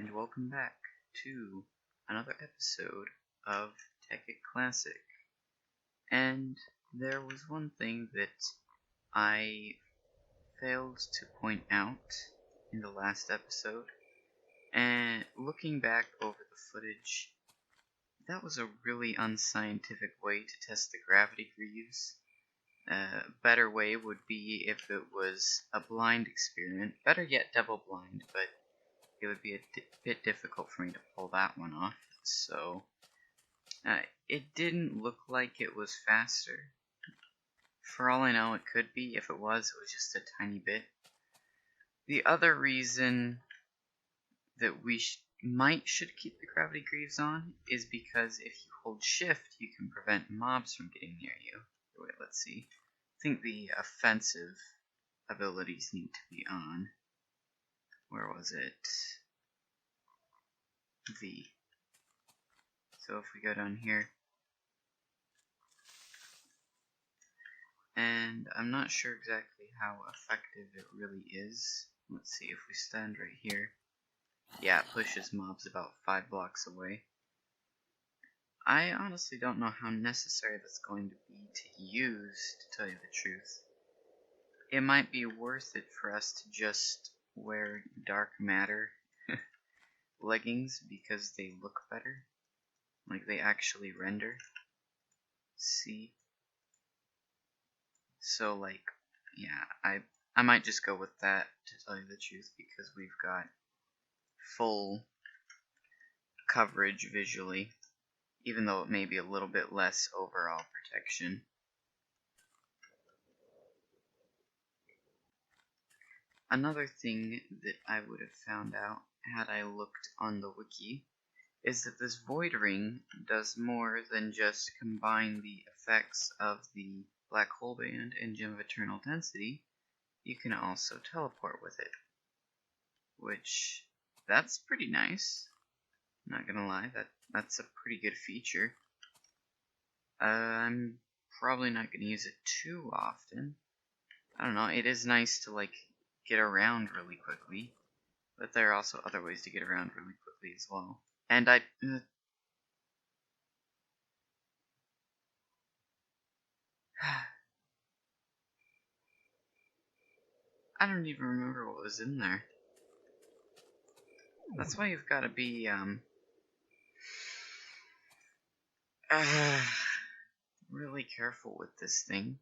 and welcome back to another episode of Tekkit Classic. And there was one thing that I failed to point out in the last episode, and looking back over the footage, that was a really unscientific way to test the gravity greaves. A better way would be if it was a blind experiment, better yet double blind, but it would be a bit difficult for me to pull that one off, so it didn't look like it was faster. For all I know, it could be. If it was just a tiny bit. The other reason that we should keep the gravity greaves on is because if you hold shift, you can prevent mobs from getting near you. Wait, let's see. I think the offensive abilities need to be on. Where was it? V. So if we go down here, and I'm not sure exactly how effective it really is. Let's see if we stand right here. Yeah, it pushes mobs about 5 blocks away. I honestly don't know how necessary that's going to be to use, to tell you the truth. It might be worth it for us to just wear dark matter leggings because they look better. Like they actually render. See? So like, yeah, I might just go with that to tell you the truth because we've got full coverage visually, even though it may be a little bit less overall protection. Another thing that I would have found out had I looked on the wiki is that this void ring does more than just combine the effects of the black hole band and gem of eternal density. You can also teleport with it, which that's pretty nice. Not gonna lie, that's a pretty good feature. I'm probably not gonna use it too often. I don't know, it is nice to like get around really quickly, but there are also other ways to get around really quickly as well. And I don't even remember what was in there. That's why you've got to be really careful with this thing.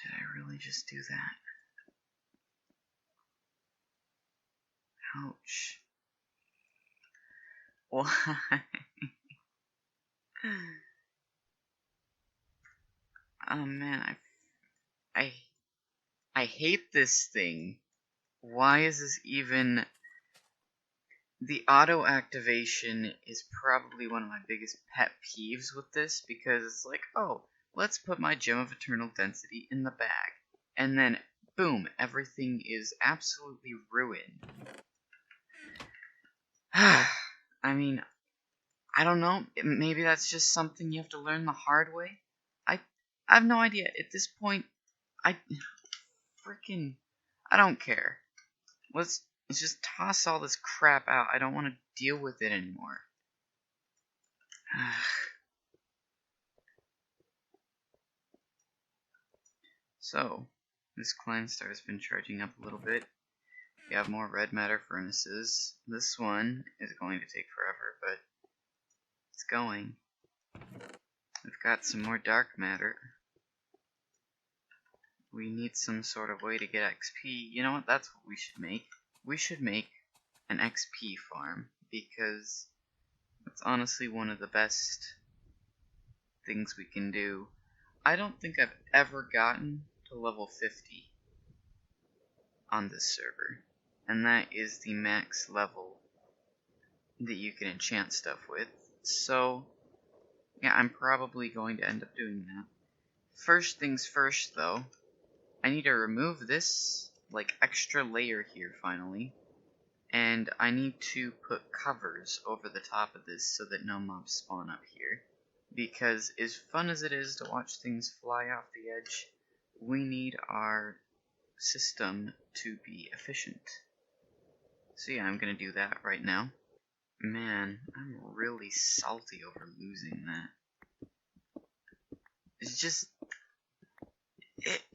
Did I really just do that? Ouch. Why? Oh man, I hate this thing. Why is this even... The auto activation is probably one of my biggest pet peeves with this, because it's like, oh, let's put my gem of eternal density in the bag, and then boom, everything is absolutely ruined. I mean, I don't know, maybe that's just something you have to learn the hard way. I have no idea. At this point, I don't care. Let's just toss all this crap out. I don't want to deal with it anymore. So, this climb star has been charging up a little bit. We have more red matter furnaces. This one is going to take forever, but it's going. We've got some more dark matter. We need some sort of way to get XP. You know what? That's what we should make. We should make an XP farm, because it's honestly one of the best things we can do. I don't think I've ever gotten to level 50 on this server, and that is the max level that you can enchant stuff with. So, yeah, I'm probably going to end up doing that. First things first, though, I need to remove this, like, extra layer here, finally. And I need to put covers over the top of this so that no mobs spawn up here. because as fun as it is to watch things fly off the edge, we need our system to be efficient. So yeah, I'm gonna do that right now. Man, I'm really salty over losing that. It's just...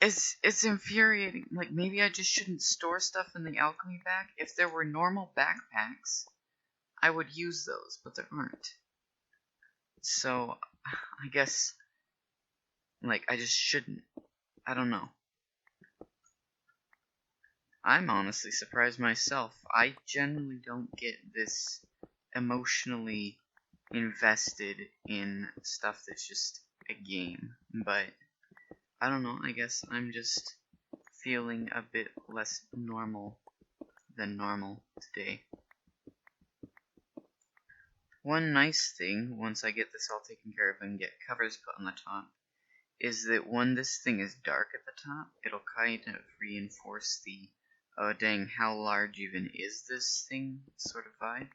It's infuriating. Like, maybe I just shouldn't store stuff in the alchemy bag. If there were normal backpacks, I would use those, but there aren't. So, I guess, like, I just shouldn't. I don't know. I'm honestly surprised myself. I generally don't get this emotionally invested in stuff that's just a game, but I don't know, I guess I'm just feeling a bit less normal than normal today. One nice thing, once I get this all taken care of and get covers put on the top, is that when this thing is dark at the top, it'll kind of reinforce the, oh dang, how large even is this thing sort of vibe.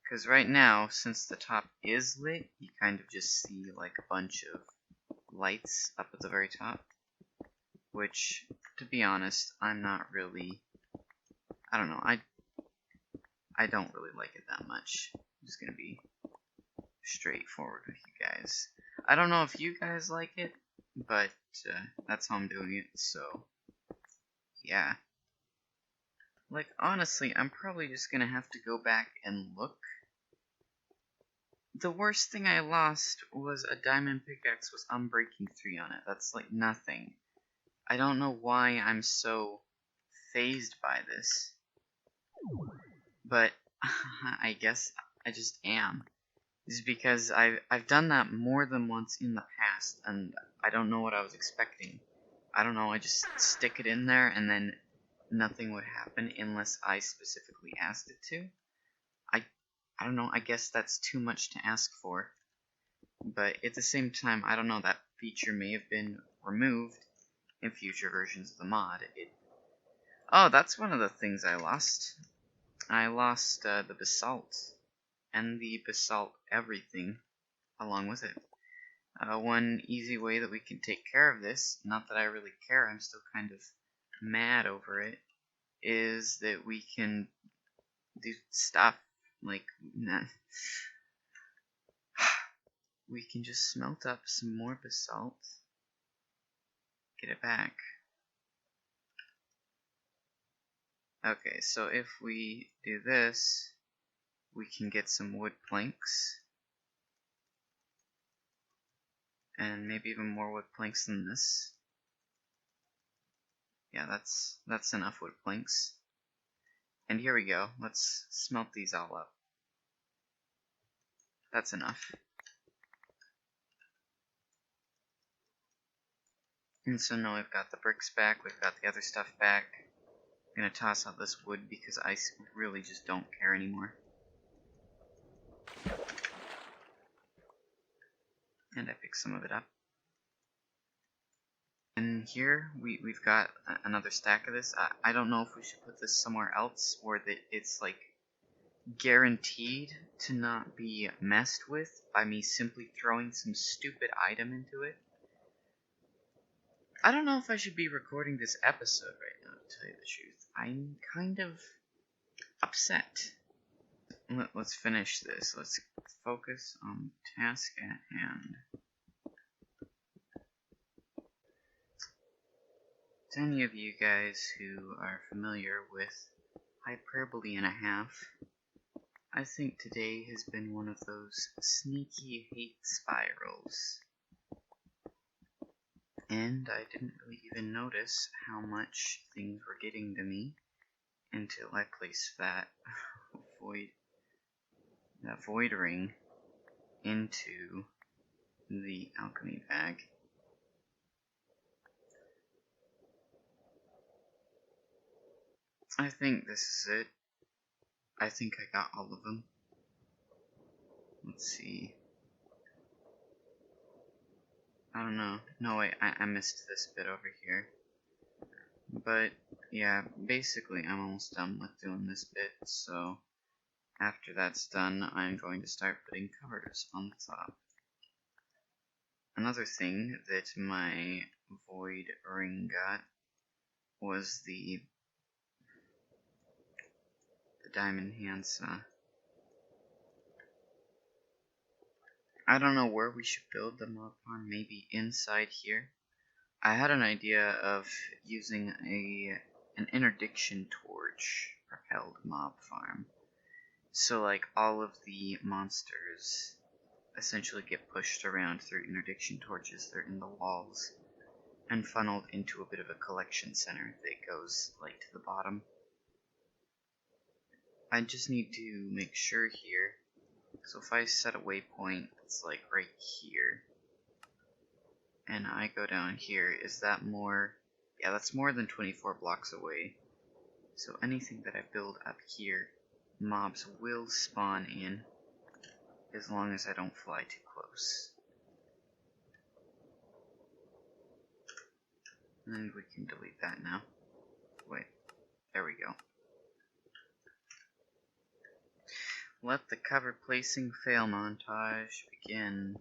Because right now, since the top is lit, you kind of just see like a bunch of lights up at the very top. Which, to be honest, I'm not really... I don't know, I don't really like it that much. I'm just gonna be straightforward with you guys. I don't know if you guys like it, but that's how I'm doing it, so yeah. Like, honestly, I'm probably just gonna have to go back and look. The worst thing I lost was a diamond pickaxe with Unbreaking 3 on it. That's like nothing. I don't know why I'm so phased by this, but I guess I just am. It's because I've done that more than once in the past, and I don't know what I was expecting. I don't know, I just stick it in there and then nothing would happen unless I specifically asked it to. I don't know, I guess that's too much to ask for. But at the same time, I don't know, that feature may have been removed in future versions of the mod. Oh, that's one of the things I lost. I lost the basalt, and the basalt everything along with it. One easy way that we can take care of this, not that I really care, I'm still kind of mad over it, is that we can do stuff like... we can just smelt up some more basalt, get it back. Okay, so if we do this, we can get some wood planks, and maybe even more wood planks than this. Yeah, that's enough wood planks. And here we go, let's smelt these all up. That's enough. And so now we've got the bricks back, we've got the other stuff back. I'm gonna toss out this wood because I really just don't care anymore. And I picked some of it up. And here we've got another stack of this. I don't know if we should put this somewhere else, or that it's like guaranteed to not be messed with by me simply throwing some stupid item into it. I don't know if I should be recording this episode right now, to tell you the truth. I'm kind of upset. Let's finish this. Let's focus on the task at hand. To any of you guys who are familiar with hyperbole and a half, I think today has been one of those sneaky hate spirals. And I didn't really even notice how much things were getting to me until I placed that void ring into the alchemy bag. I think this is it. I think I got all of them. Let's see. I don't know. No, wait, I missed this bit over here. But, yeah, basically I'm almost done with doing this bit, so after that's done, I'm going to start putting covers on the top. Another thing that my void ring got was the diamond handsaw. I don't know where we should build the mob farm, maybe inside here. I had an idea of using an interdiction torch propelled mob farm. So like all of the monsters essentially get pushed around through interdiction torches that are in the walls and funneled into a bit of a collection center that goes like to the bottom. I just need to make sure here. So if I set a waypoint that's like right here, and I go down here, is that more? Yeah, that's more than 24 blocks away. So anything that I build up here, mobs will spawn in, as long as I don't fly too close. And we can delete that now. Wait, there we go. Let the cover placing fail montage begin.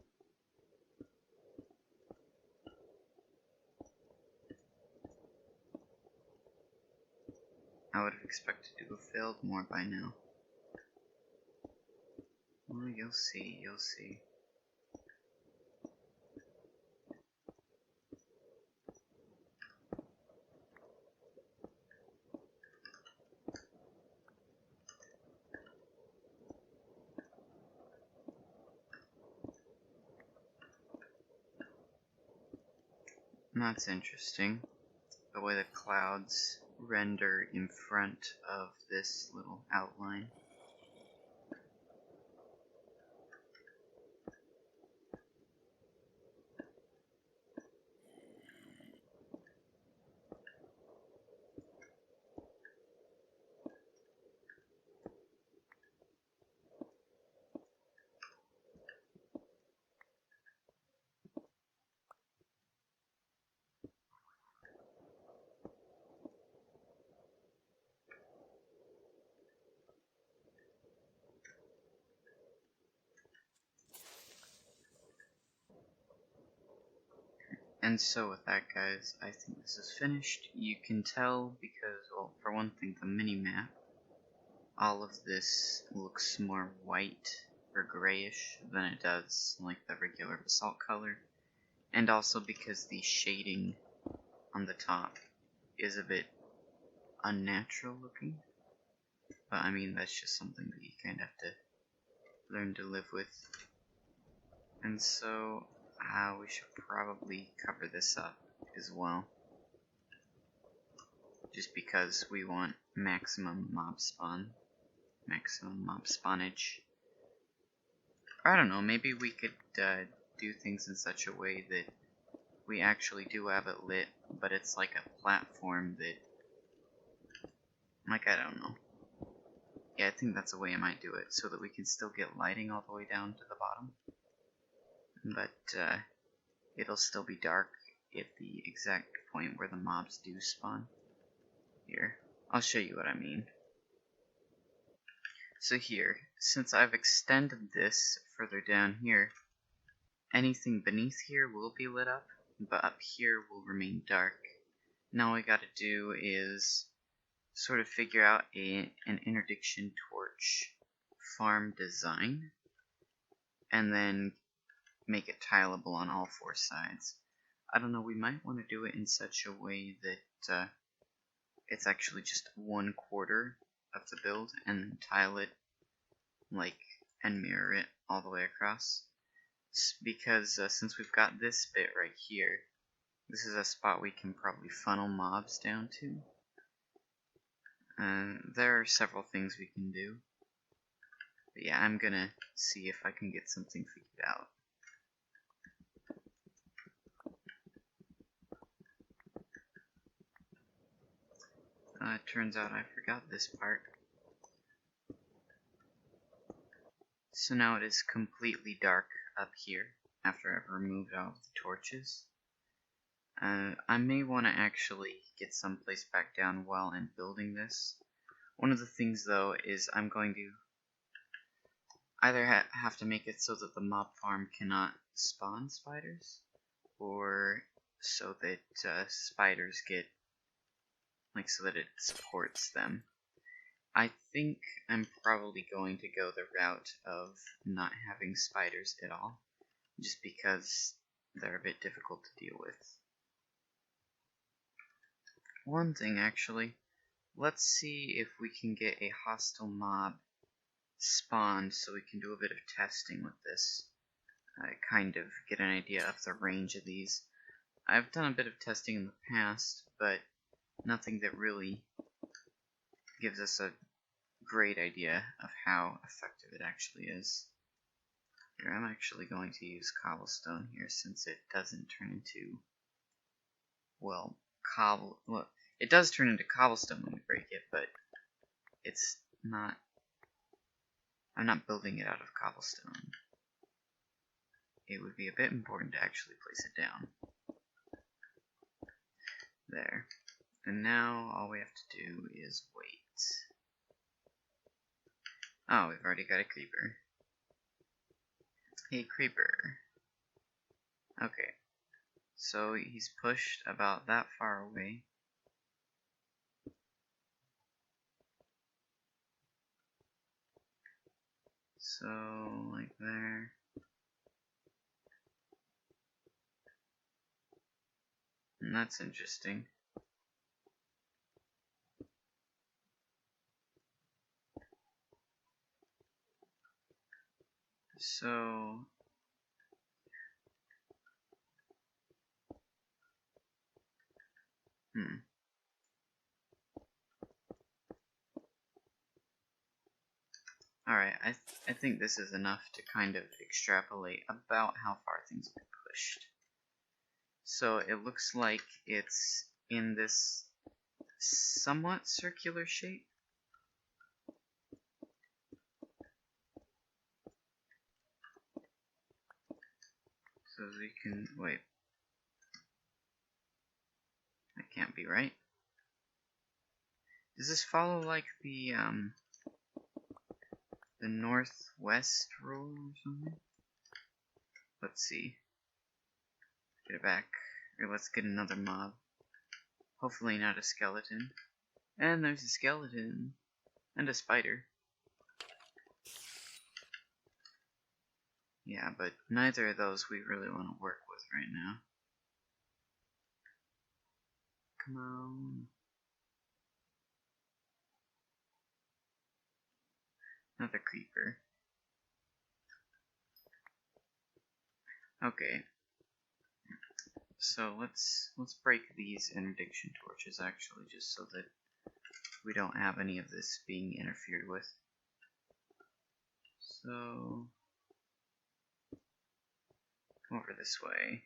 I would have expected to have failed more by now. Well, you'll see, you'll see. That's interesting. The way the clouds render in front of this little outline. And so with that, guys, I think this is finished. You can tell because, well, for one thing, the mini-map, all of this looks more white or grayish than it does like the regular basalt color. And also because the shading on the top is a bit unnatural looking. But I mean, that's just something that you kind of have to learn to live with. And so, we should probably cover this up as well. Just because we want maximum mob spawn. Maximum mob spawnage. Or I don't know, maybe we could do things in such a way that we actually do have it lit, but it's like a platform that, like, I don't know. Yeah, I think that's a way I might do it, so that we can still get lighting all the way down to the bottom. But it'll still be dark at the exact point where the mobs do spawn. Here, I'll show you what I mean. So here, since I've extended this further down here, anything beneath here will be lit up, but up here will remain dark. Now all we gotta do is sort of figure out an interdiction torch farm design, and then make it tileable on all four sides. I don't know, we might want to do it in such a way that it's actually just 1/4 of the build, and then tile it, like, and mirror it all the way across. Because since we've got this bit right here, this is a spot we can probably funnel mobs down to. There are several things we can do. But yeah, I'm gonna see if I can get something figured out. It turns out I forgot this part. So now it is completely dark up here after I've removed all of the torches. I may want to actually get someplace back down while I'm building this. One of the things though is I'm going to either have to make it so that the mob farm cannot spawn spiders, or so that spiders get, like, so that it supports them. I think I'm probably going to go the route of not having spiders at all, just because they're a bit difficult to deal with. One thing, actually, let's see if we can get a hostile mob spawned so we can do a bit of testing with this. Kind of get an idea of the range of these. I've done a bit of testing in the past, but nothing that really gives us a great idea of how effective it actually is. Here, I'm actually going to use cobblestone here since it doesn't turn into, well, it does turn into cobblestone when we break it, but it's not, I'm not building it out of cobblestone. It would be a bit important to actually place it down. There. And now all we have to do is wait. Oh, we've already got a creeper. Hey, creeper. Okay. So he's pushed about that far away. So, like there. And that's interesting. So, Alright, I think this is enough to kind of extrapolate about how far things have been pushed. So it looks like it's in this somewhat circular shape. So we can, wait. That can't be right. Does this follow like the northwest rule or something? Let's see. Get it back. Or let's get another mob. Hopefully not a skeleton. And there's a skeleton. And a spider. Yeah, but neither of those we really want to work with right now. Come on. Another creeper. Okay. So let's break these interdiction torches actually, just so that we don't have any of this being interfered with. So over this way.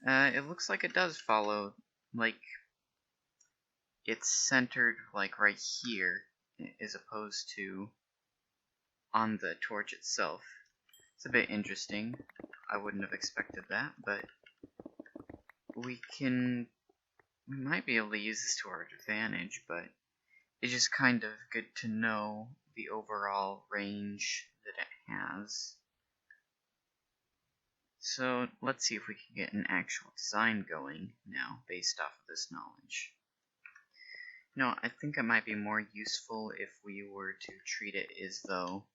It looks like it does follow, like, it's centered, like, right here, as opposed to on the torch itself. It's a bit interesting. I wouldn't have expected that, but we might be able to use this to our advantage, but it's just kind of good to know the overall range that it has. So let's see if we can get an actual design going now based off of this knowledge. No, I think it might be more useful if we were to treat it as though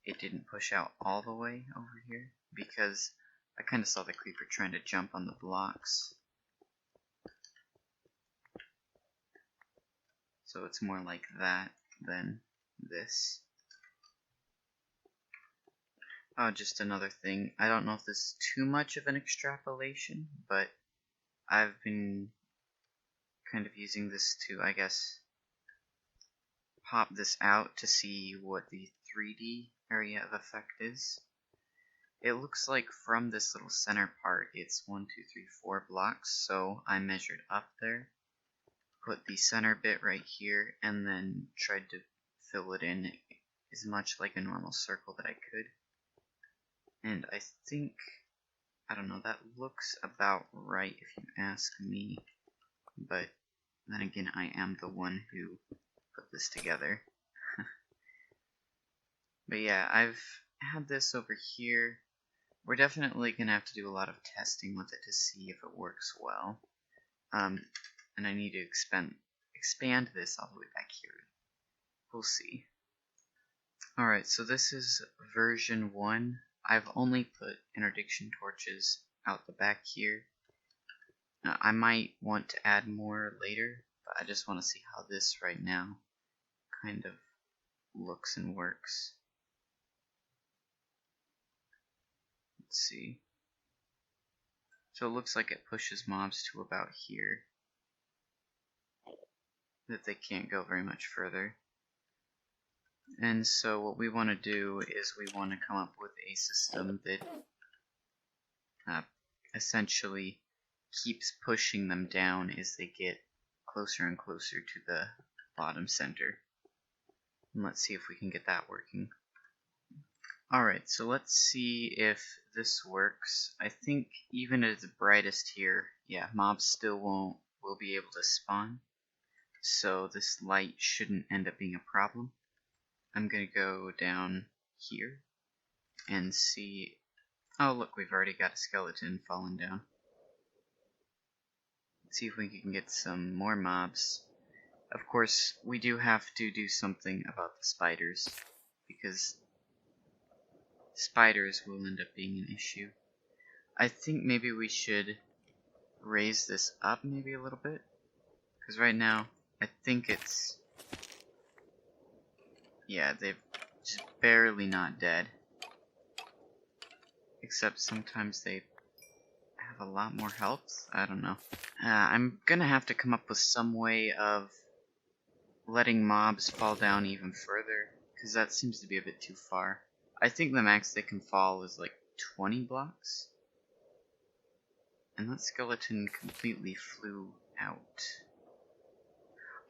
it didn't push out all the way over here, because I kind of saw the creeper trying to jump on the blocks. So it's more like that than this. Oh, just another thing. I don't know if this is too much of an extrapolation, but I've been kind of using this to, I guess, pop this out to see what the 3D area of effect is. It looks like from this little center part, it's 1, 2, 3, 4 blocks, so I measured up there, put the center bit right here, and then tried to fill it in as much like a normal circle that I could. And I think, I don't know, that looks about right if you ask me, but then again, I am the one who put this together. But yeah, I've had this over here. We're definitely going to have to do a lot of testing with it to see if it works well. And I need to expand this all the way back here. We'll see. Alright, so this is version 1. I've only put interdiction torches out the back here. I might want to add more later, but I just want to see how this right now kind of looks and works. Let's see. So it looks like it pushes mobs to about here, that they can't go very much further. And so what we want to do is we want to come up with a system that essentially keeps pushing them down as they get closer and closer to the bottom center. And let's see if we can get that working. Alright, so let's see if this works. I think even at the brightest here, yeah, mobs still will be able to spawn. So this light shouldn't end up being a problem. I'm gonna go down here and see. Oh, look, we've already got a skeleton falling down. Let's see if we can get some more mobs. Of course, we do have to do something about the spiders, because spiders will end up being an issue. I think maybe we should raise this up maybe a little bit, because right now I think it's, yeah, they've just barely not dead, except sometimes they have a lot more health. I don't know. I'm gonna have to come up with some way of letting mobs fall down even further, because that seems to be a bit too far. I think the max they can fall is like 20 blocks. And that skeleton completely flew out.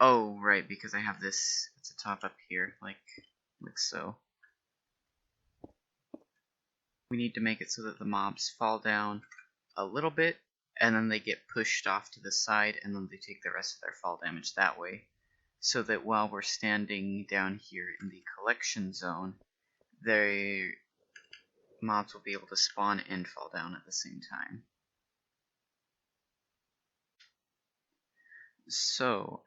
Oh, right, because I have this, it's a top up here, like so. We need to make it so that the mobs fall down a little bit, and then they get pushed off to the side, and then they take the rest of their fall damage that way. So that while we're standing down here in the collection zone, their mobs will be able to spawn and fall down at the same time. So,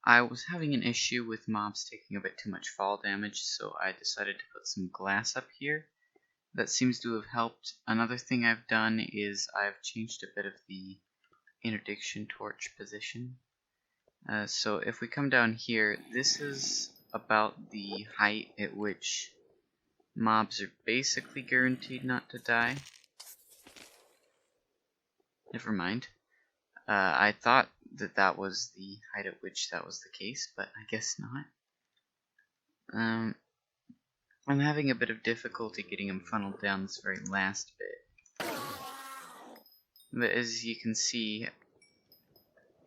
I was having an issue with mobs taking a bit too much fall damage, so I decided to put some glass up here. That seems to have helped. Another thing I've done is I've changed a bit of the interdiction torch position. So if we come down here, this is about the height at which mobs are basically guaranteed not to die. Never mind. I thought that was the height at which that was the case, but I guess not. I'm having a bit of difficulty getting them funneled down this very last bit. But as you can see,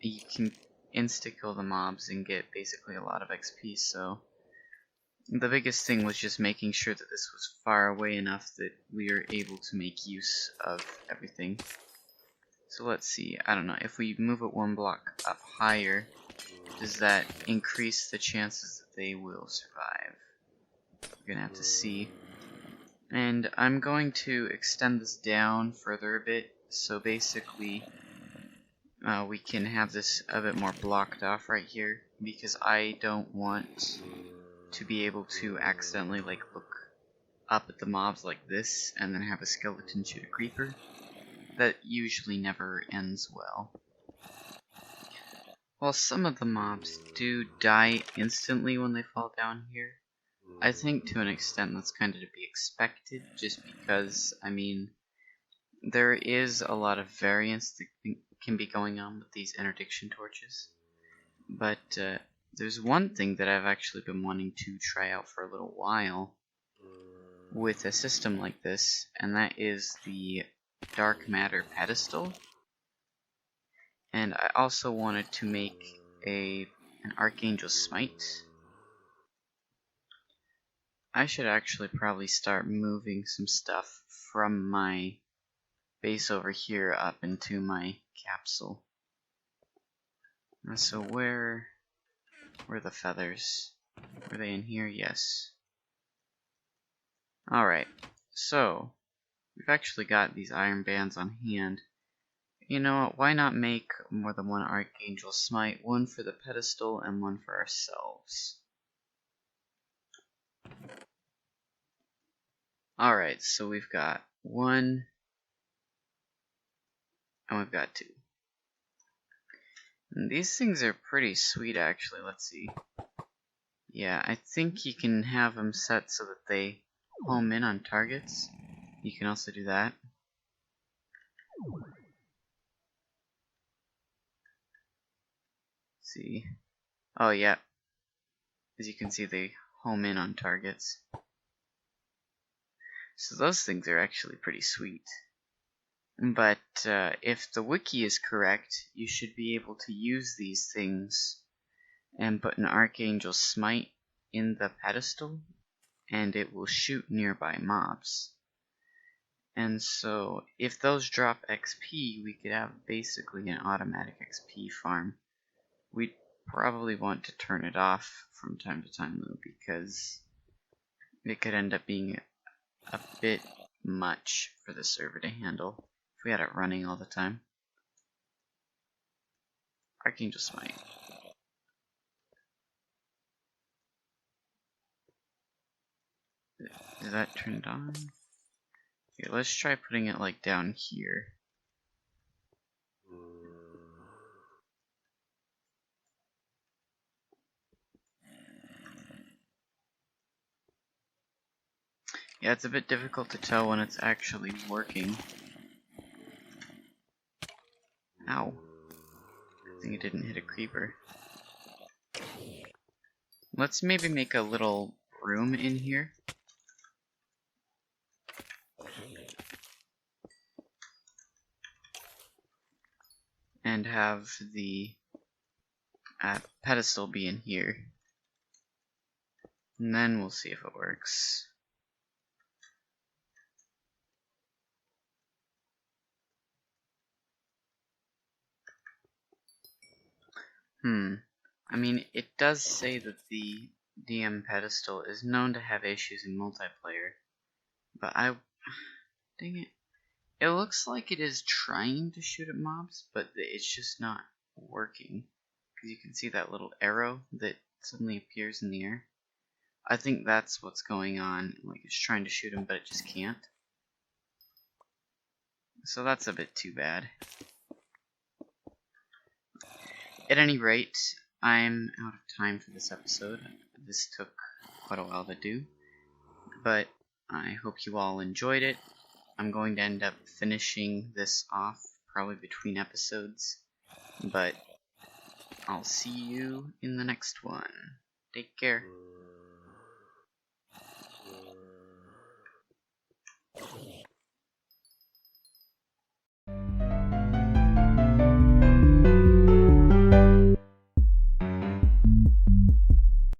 you can insta-kill the mobs and get basically a lot of XP, so the biggest thing was just making sure that this was far away enough that we are able to make use of everything. So let's see, I don't know, if we move it one block up higher, does that increase the chances that they will survive? We're gonna have to see. And I'm going to extend this down further a bit, so basically we can have this a bit more blocked off right here, because I don't want to be able to accidentally like look up at the mobs like this and then have a skeleton shoot a creeper. That usually never ends well. While some of the mobs do die instantly when they fall down here, I think to an extent that's kind of to be expected, just because, I mean, there is a lot of variance that can be going on with these interdiction torches. But there's one thing that I've actually been wanting to try out for a little while with a system like this, and that is the dark matter pedestal. And I also wanted to make an archangel smite. I should actually probably start moving some stuff from my base over here up into my capsule. So where are the feathers? Were they in here? Yes. Alright, so we've actually got these iron bands on hand. You know what, why not make more than one Archangel Smite, one for the pedestal and one for ourselves. Alright, so we've got one, and we've got two. And these things are pretty sweet actually, let's see. Yeah, I think you can have them set so that they home in on targets. You can also do that. See. Oh yeah. As you can see, they home in on targets. So those things are actually pretty sweet. But if the wiki is correct, you should be able to use these things and put an Archangel Smite in the pedestal, and it will shoot nearby mobs. And so, if those drop XP, we could have basically an automatic XP farm. We'd probably want to turn it off from time to time though, because it could end up being a bit much for the server to handle if we had it running all the time. Archangel Smite. Is that turned on? Okay, let's try putting it like down here. Yeah, it's a bit difficult to tell when it's actually working. Ow. I think it didn't hit a creeper. Let's maybe make a little room in here. And have the pedestal be in here. And then we'll see if it works. I mean, it does say that the DM pedestal is known to have issues in multiplayer. But dang it. It looks like it is trying to shoot at mobs, but it's just not working. Because you can see that little arrow that suddenly appears in the air. I think that's what's going on. Like, it's trying to shoot him, but it just can't. So that's a bit too bad. At any rate, I'm out of time for this episode. This took quite a while to do. But I hope you all enjoyed it. I'm going to end up finishing this off probably between episodes. But I'll see you in the next one. Take care.